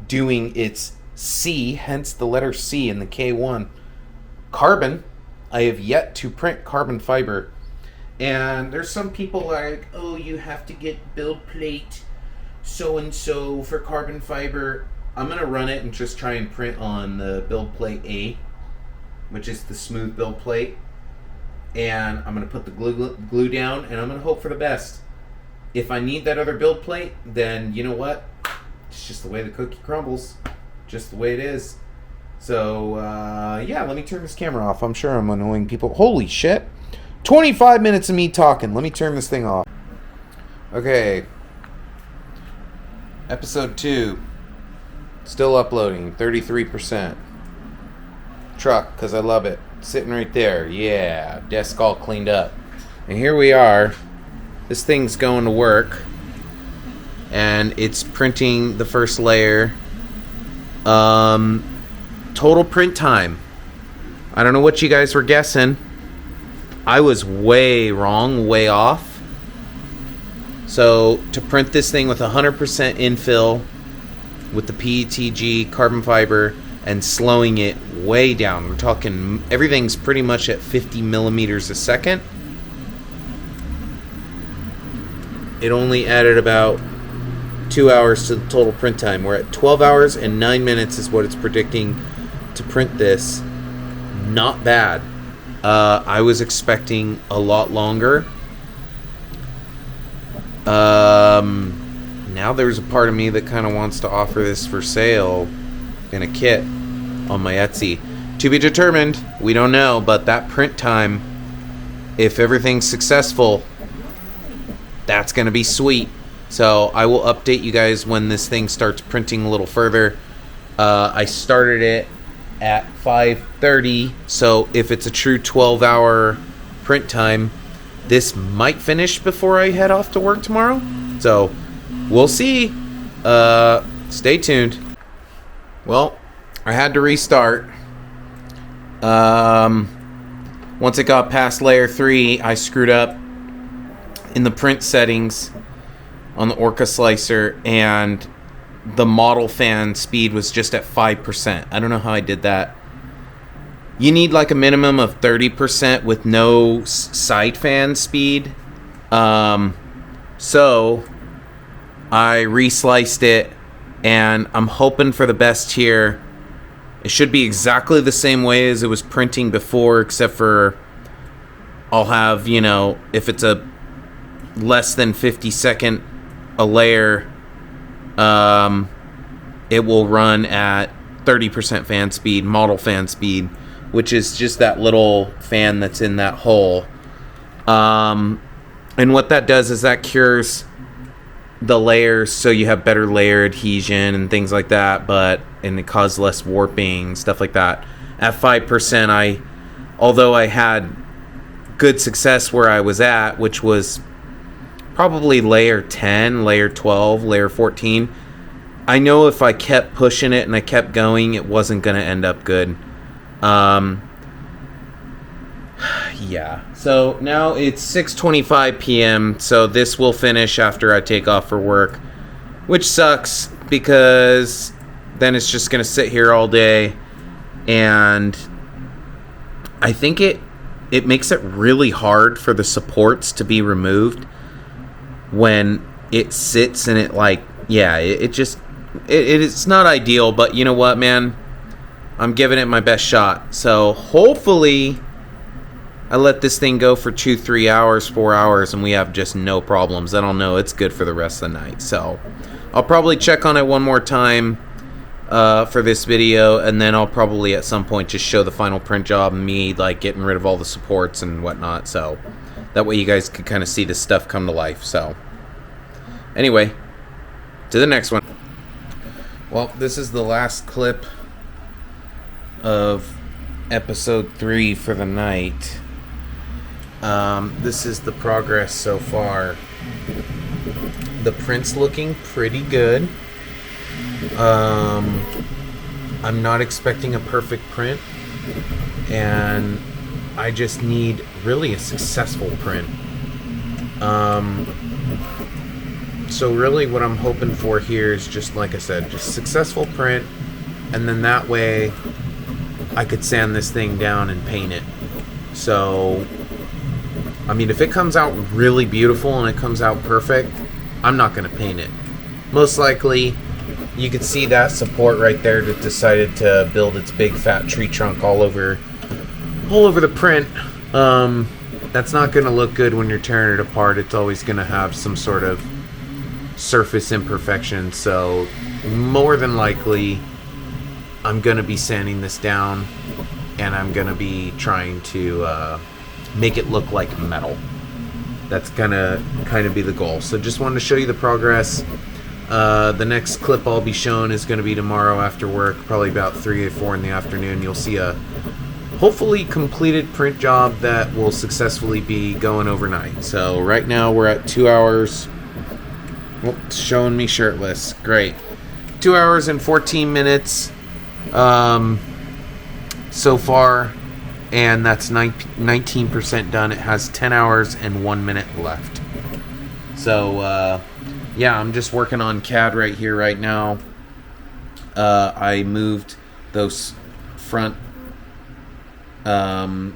doing its C, hence the letter C in the K1. Carbon. I have yet to print carbon fiber. And there's some people like, oh, you have to get build plate so-and-so for carbon fiber. I'm going to run it and just try and print on the build plate A, which is the smooth build plate. And I'm going to put the glue down, and I'm going to hope for the best. If I need that other build plate, then you know what? It's just the way the cookie crumbles. Just the way it is. So, yeah, let me turn this camera off. I'm sure I'm annoying people. Holy shit. 25 minutes of me talking. Let me turn this thing off. Okay. Episode 2. Still uploading. 33%. Truck, because I love it. Sitting right there. Yeah. Desk all cleaned up. And here we are. This thing's going to work. And it's printing the first layer. Total print time. I don't know what you guys were guessing. I was way wrong, way off. So to print this thing with 100% infill with the PETG carbon fiber and slowing it way down, we're talking everything's pretty much at 50 millimeters a second. It only added about 2 hours to the total print time. We're at 12 hours and 9 minutes is what it's predicting to print this. Not bad. I was expecting a lot longer. Now there's a part of me that kind of wants to offer this for sale in a kit on my Etsy. To be determined. We don't know, but that print time, if everything's successful, that's going to be sweet. So I will update you guys when this thing starts printing a little further. I started it at 5:30, so if it's a true 12-hour print time, this might finish before I head off to work tomorrow. So we'll see. Stay tuned. Well, I had to restart. Once it got past layer 3, I screwed up in the print settings on the SORRCA slicer, and the model fan speed was just at 5%. I don't know how I did that. You need like a minimum of 30% with no side fan speed. So I resliced it, and I'm hoping for the best here. It should be exactly the same way as it was printing before, except for I'll have, you know, if it's a less than 50 second a layer, it will run at 30% fan speed, model fan speed, which is just that little fan that's in that hole. And what that does is that cures the layers so you have better layer adhesion and things like that, and it causes less warping, stuff like that. At 5%, although I had good success where I was at, which was probably layer 10, layer 12, layer 14. I know if I kept pushing it and I kept going, it wasn't going to end up good. Yeah. So now it's 6:25 p.m. So this will finish after I take off for work, which sucks because then it's just going to sit here all day. And I think it makes it really hard for the supports to be removed when it sits and it like, yeah, it's not ideal, but you know what, man? I'm giving it my best shot. So hopefully I let this thing go for 2-3 hours, 4 hours, and we have just no problems. Then I'll know it's good for the rest of the night. So I'll probably check on it one more time for this video, and then I'll probably at some point just show the final print job and me like getting rid of all the supports and whatnot. So that way you guys can kind of see this stuff come to life. So anyway, to the next one. Well, this is the last clip of episode 3 for the night. This is the progress so far. The print's looking pretty good. I'm not expecting a perfect print, and I just need really a successful print. So really what I'm hoping for here is just, like I said, just successful print, and then that way I could sand this thing down and paint it. So, I mean, if it comes out really beautiful and it comes out perfect, I'm not going to paint it. Most likely, you could see that support right there that decided to build its big fat tree trunk all over the print. That's not going to look good when you're tearing it apart. It's always going to have some sort of surface imperfection. So more than likely, I'm going to be sanding this down, and I'm going to be trying to make it look like metal. That's gonna kind of be the goal. So just wanted to show you the progress. The next clip I'll be showing is going to be tomorrow after work, probably about 3 or 4 in the afternoon. You'll see a hopefully completed print job that will successfully be going overnight. So right now we're at 2 hours. Oh, it's showing me shirtless. Great. 2 hours and 14 minutes so far, and that's 19% done. It has 10 hours and 1 minute left. So yeah, I'm just working on CAD right here right now. I moved those front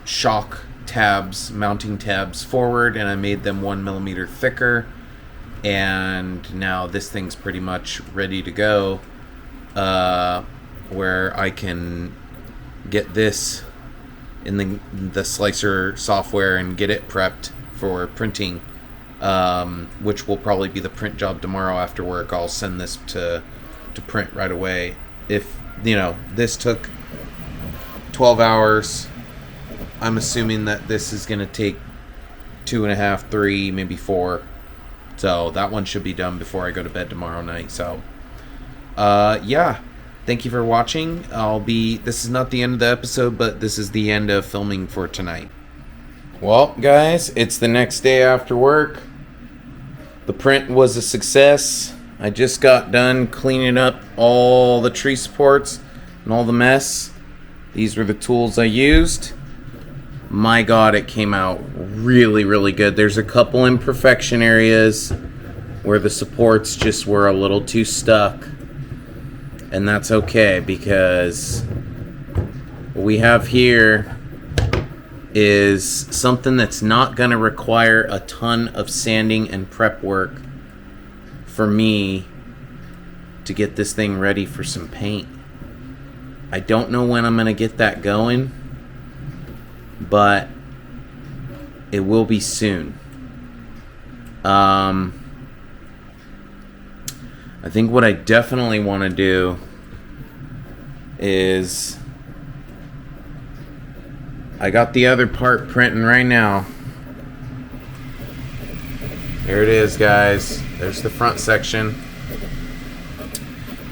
shock tabs, mounting tabs forward, and I made them 1 millimeter thicker, and now this thing's pretty much ready to go, where I can get this in the slicer software and get it prepped for printing, which will probably be the print job tomorrow after work. I'll send this to print right away. If, you know, this took 12 hours, I'm assuming that this is going to take 2.5, 3, maybe 4. So that one should be done before I go to bed tomorrow night. So, yeah. Thank you for watching. This is not the end of the episode, but this is the end of filming for tonight. Well, guys, it's the next day after work. The print was a success. I just got done cleaning up all the tree supports and all the mess. These were the tools I used. My God, it came out really, really good. There's a couple imperfection areas where the supports just were a little too stuck. And that's okay, because what we have here is something that's not going to require a ton of sanding and prep work for me to get this thing ready for some paint. I don't know when I'm going to get that going, but it will be soon. I think what I definitely want to do is, I got the other part printing right now. There it is, guys. There's the front section.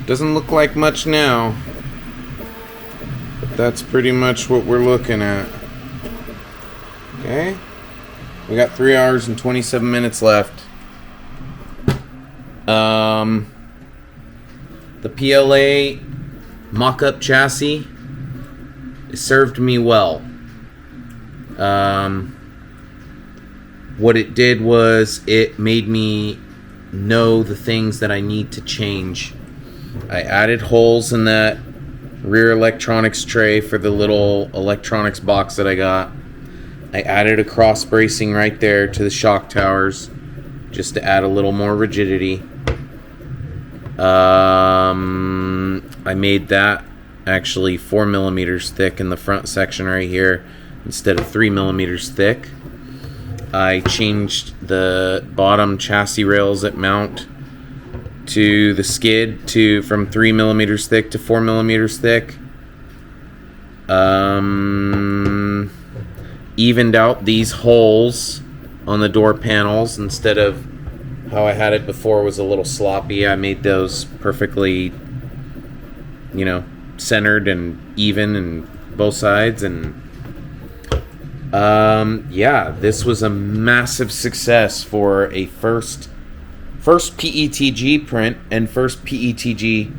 Doesn't look like much now, but that's pretty much what we're looking at. Okay, we got 3 hours and 27 minutes left. The PLA mock-up chassis, it served me well. What it did was it made me know the things that I need to change. I added holes in that rear electronics tray for the little electronics box that I got. I added a cross bracing right there to the shock towers just to add a little more rigidity. I made that actually 4 millimeters thick in the front section right here instead of 3 millimeters thick. I changed the bottom chassis rails that mount to the skid from 3 millimeters thick to 4 millimeters thick. Evened out these holes on the door panels. Instead of how I had it before was a little sloppy, I made those perfectly, centered and even in both sides, and Yeah, this was a massive success for a first PETG print and first PETG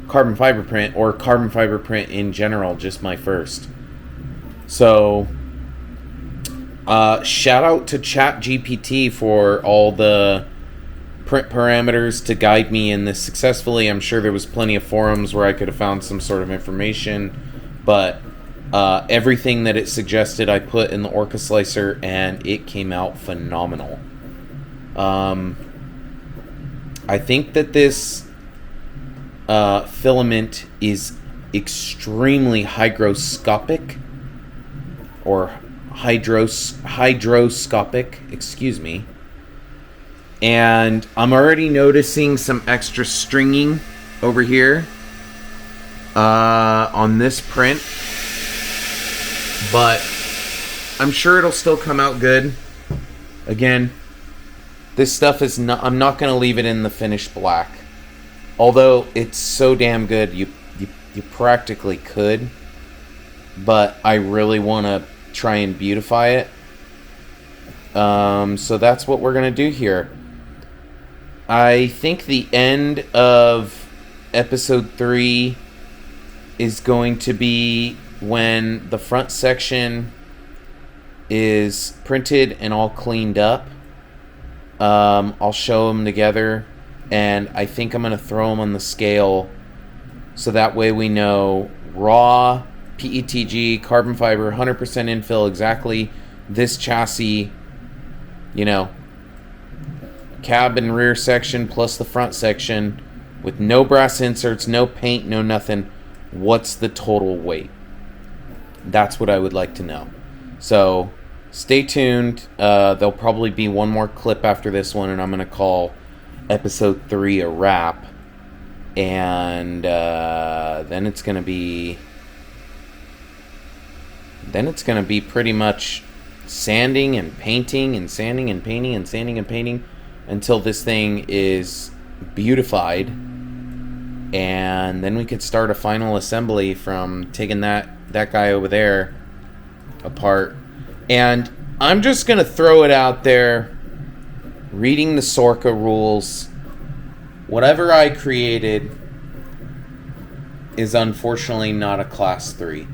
carbon fiber print, or carbon fiber print in general, just my first. So, shout out to ChatGPT for all the print parameters to guide me in this successfully. I'm sure there was plenty of forums where I could have found some sort of information, but everything that it suggested I put in the Orca slicer, and it came out phenomenal. I think that this filament is extremely hygroscopic, or hydroscopic, excuse me. And I'm already noticing some extra stringing over here on this print, but I'm sure it'll still come out good. Again, this stuff is not, I'm not going to leave it in the finished black. Although it's so damn good, you practically could. But I really want to try and beautify it. So that's what we're going to do here. I think the end of episode 3 is going to be when the front section is printed and all cleaned up. I'll show them together, and I think I'm going to throw them on the scale so that way we know raw PETG carbon fiber 100% infill, exactly this chassis, you know, cab and rear section plus the front section with no brass inserts, no paint, no nothing. What's the total weight? That's what I would like to know. So stay tuned. There'll probably be one more clip after this one, and I'm going to call episode 3 a wrap. And then it's going to be pretty much sanding and painting and sanding and painting and sanding and painting until this thing is beautified. And then we could start a final assembly from taking that guy over there apart. And I'm just going to throw it out there, reading the SORRCA rules. Whatever I created is unfortunately not a class 3.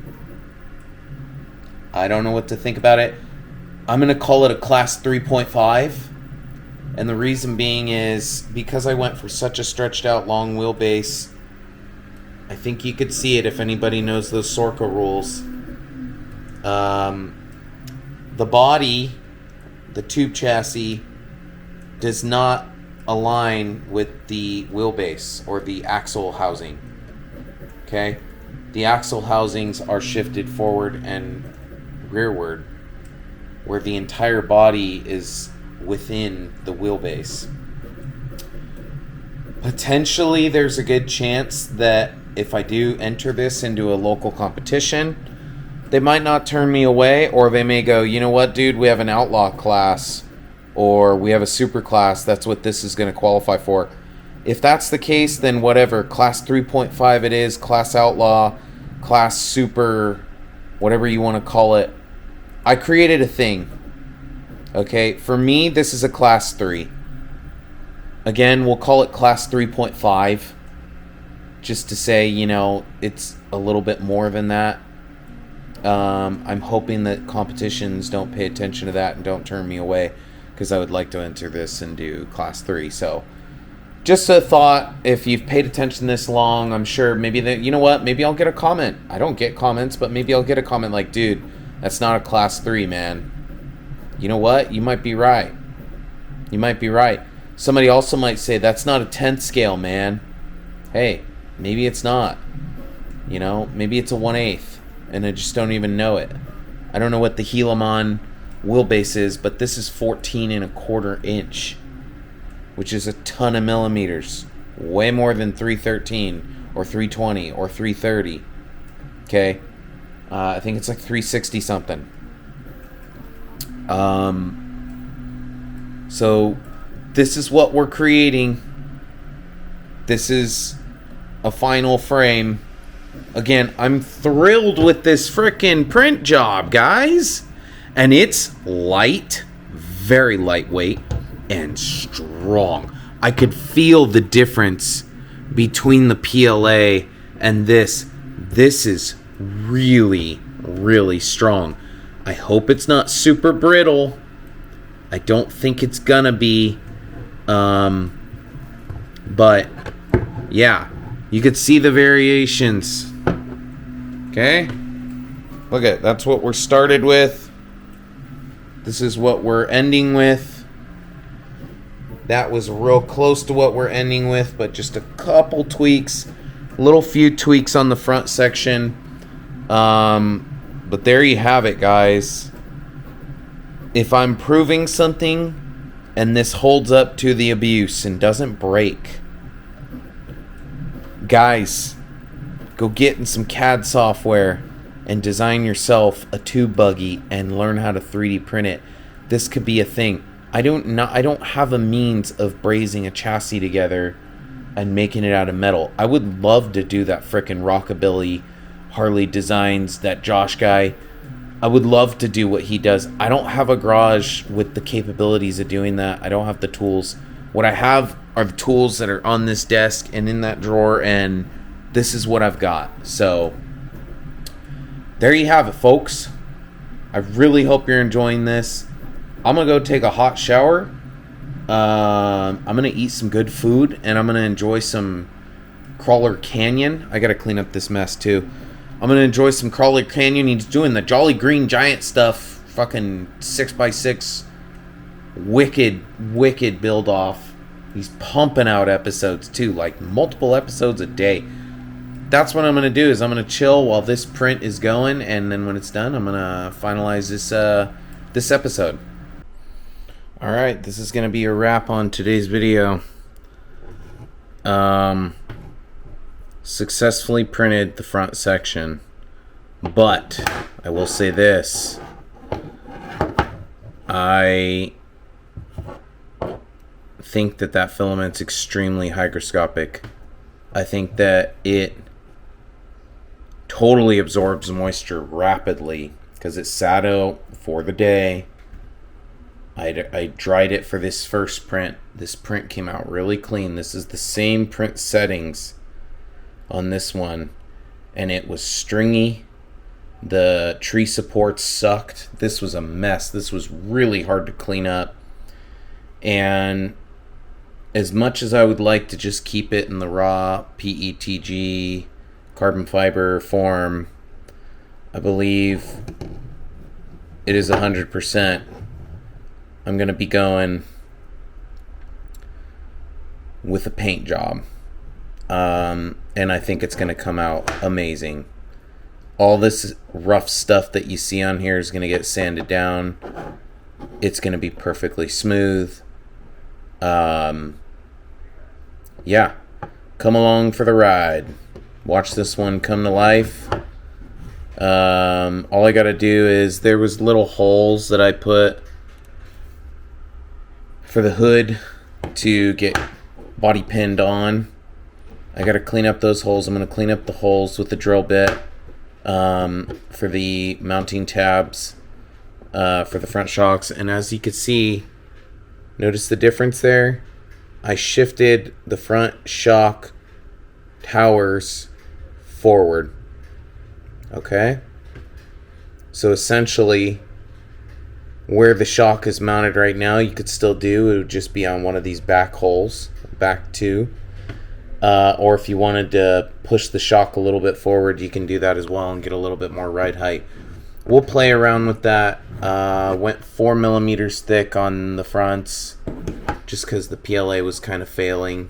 I don't know what to think about it. I'm going to call it a class 3.5. And the reason being is because I went for such a stretched out long wheelbase. I think you could see it if anybody knows those SORRCA rules. The body, the tube chassis, does not align with the wheelbase or the axle housing. Okay? The axle housings are shifted forward and rearward, where the entire body is within the wheelbase. Potentially, there's a good chance that if I do enter this into a local competition, they might not turn me away, or they may go, you know what, dude, we have an outlaw class, or we have a super class, that's what this is going to qualify for. If that's the case, then whatever, class 3.5 it is, class outlaw, class super, whatever you want to call it. I created a thing. Okay, for me, this is a class 3. Again, we'll call it class 3.5. Just to say, you know, it's a little bit more than that. I'm hoping that competitions don't pay attention to that and don't turn me away, because I would like to enter this and do class 3. So, just a thought, if you've paid attention this long, I'm sure maybe that, you know what, maybe I'll get a comment. I don't get comments, but maybe I'll get a comment like, dude, that's not a class 3, man. You know what? You might be right. You might be right. Somebody also might say, that's not a 10th scale, man. Hey, maybe it's not. You know, maybe it's a 1/8, and I just don't even know it. I don't know what the Helaman wheelbase is, but this is 14 1/4 inch, which is a ton of millimeters. Way more than 313 or 320 or 330. Okay? I think it's like 360 something. So this is what we're creating. This is a final frame. Again, I'm thrilled with this frickin' print job, guys. And it's light, very lightweight, and strong. I could feel the difference between the PLA and this. This is really, really strong. I hope it's not super brittle. I don't think it's gonna be. But yeah, you could see the variations. Okay? Look at, that's what we're started with. This is what we're ending with. That was real close to what we're ending with, but just a couple tweaks. Little few tweaks on the front section. But there you have it, guys. If I'm proving something and this holds up to the abuse and doesn't break, guys, go get in some CAD software and design yourself a tube buggy and learn how to 3D print it. This could be a thing. I don't have a means of brazing a chassis together and making it out of metal. I would love to do that frickin' Rockabilly Harley Designs, that Josh guy. I would love to do what he does. I don't have a garage with the capabilities of doing that. I don't have the tools. What I have are the tools that are on this desk and in that drawer, and this is what I've got. So there you have it, folks. I really hope you're enjoying this. I'm gonna go take a hot shower. I'm gonna eat some good food, and I'm gonna enjoy some Crawler Canyon. I gotta clean up this mess too. I'm gonna enjoy some Crawler Canyon. He's doing the Jolly Green Giant stuff. Fucking 6x6. Wicked build off. He's pumping out episodes too, like multiple episodes a day. That's what I'm gonna do, is I'm gonna chill while this print is going, and then when it's done, I'm gonna finalize this episode. Alright, this is gonna be a wrap on today's video. Successfully printed the front section, but I will say this: I think that filament's extremely hygroscopic. I think that it totally absorbs moisture rapidly because it sat out for the day. I dried it for this first print. This print came out really clean. This is the same print settings on this one, and it was stringy. The tree supports sucked. This was a mess. This was really hard to clean up. And as much as I would like to just keep it in the raw PETG carbon fiber form, I believe it is 100%. I'm going to be going with a paint job. And I think it's going to come out amazing. All this rough stuff that you see on here is going to get sanded down. It's going to be perfectly smooth. Yeah. Come along for the ride. Watch this one come to life. All I got to do is, there was little holes that I put for the hood to get body pinned on. I got to clean up those holes. I'm going to clean up the holes with the drill bit for the mounting tabs for the front shocks. And as you can see, notice the difference there? I shifted the front shock towers forward. Okay? So essentially, where the shock is mounted right now, you could still do, it would just be on one of these back holes, back two. Or if you wanted to push the shock a little bit forward, you can do that as well and get a little bit more ride height. We'll play around with that. Went 4 millimeters thick on the fronts, just because the PLA was kind of failing.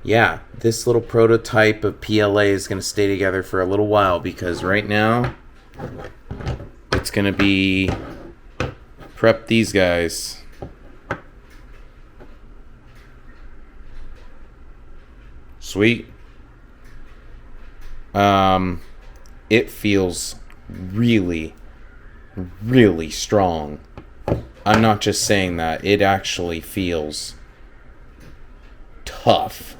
Yeah, this little prototype of PLA is going to stay together for a little while, because right now it's going to be prep these guys. Sweet. It feels really, really strong. I'm not just saying that. It actually feels tough.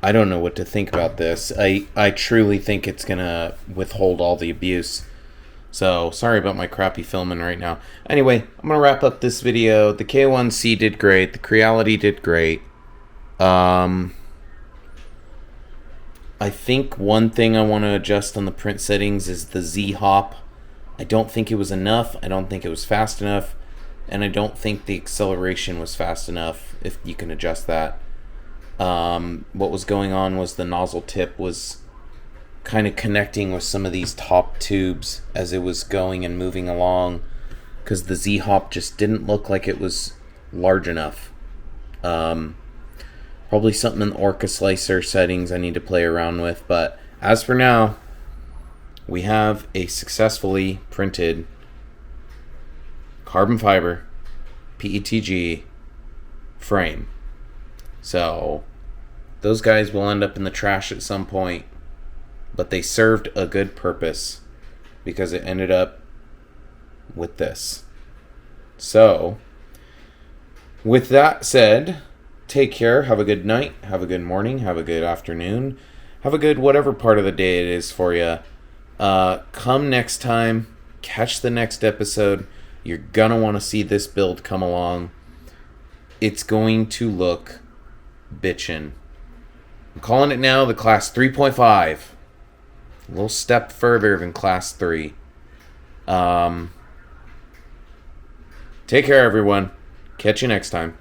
I don't know what to think about this. I truly think it's going to withhold all the abuse. So, sorry about my crappy filming right now. Anyway, I'm going to wrap up this video. The K1C did great. The Creality did great. I think one thing I want to adjust on the print settings is the Z-hop. I don't think it was enough. I don't think it was fast enough. And I don't think the acceleration was fast enough, if you can adjust that. What was going on was the nozzle tip was kind of connecting with some of these top tubes as it was going and moving along, because the Z-hop just didn't look like it was large enough. Probably something in the SORRCA slicer settings I need to play around with, but as for now, we have a successfully printed carbon fiber PETG frame. So those guys will end up in the trash at some point, but they served a good purpose because it ended up with this. So with that said, take care, have a good night, have a good morning, have a good afternoon, have a good whatever part of the day it is for you. Come next time, catch the next episode. You're gonna want to see this build come along. It's going to look bitchin'. I'm calling it now the Class 3.5. A little step further than Class 3. Take care, everyone. Catch you next time.